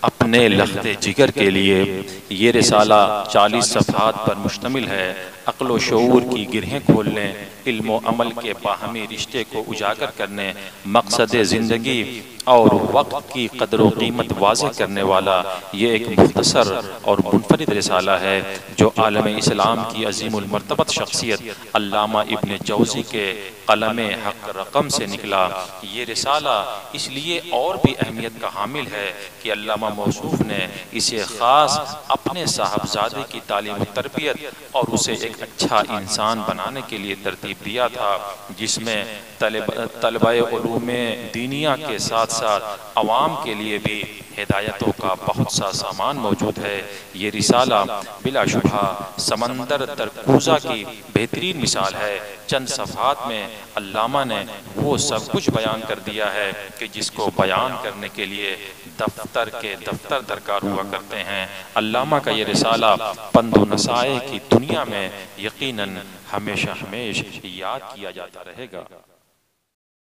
अपने लख्ते जिगर के लिए। ये रिसाला 40 सफ़हात पर मुश्तमिल है। अक्ल व शऊर की गिरहें खोलने, इल्म व अमल के बाहमी रिश्ते को उजागर करने, मकसद ज़िंदगी और वक्त की कदर व कीमत वाज़ेह करने वाला ये एक मुख्तसर और मुनफरिद रिसाला है जो आलम इस्लाम की अज़ीमुल मर्तबत शख्सियत अल्लामा इब्न जौज़ी के कलम हक़ रक़म से निकला। ये रिसाला इसलिए और भी अहमियत का हामिल है कि अल्लामा मौसूफ़ ने इसे ख़ास अपने साहबजादे की तालीम व तरबियत और उसे एक अच्छा इंसान बनाने के लिए तरतीब दिया था, जिसमें तलबा उलूम दीनिया के साथ साथ अवाम के लिए भी हिदायतों का बहुत सा सामान मौजूद है। ये रिसाला बिलाशुबहा समंदर तरकूज़ा की बेहतरीन मिसाल है। चंद सफ़हात में अल्लामा ने वो सब कुछ बयान कर दिया है कि जिसको बयान करने के लिए दफ्तर के दफ्तर दरकार हुआ करते हैं। अल्लामा का ये रिसाला पंदो नसाए की दुनिया में यकीनन हमेशा याद किया जाता रहेगा।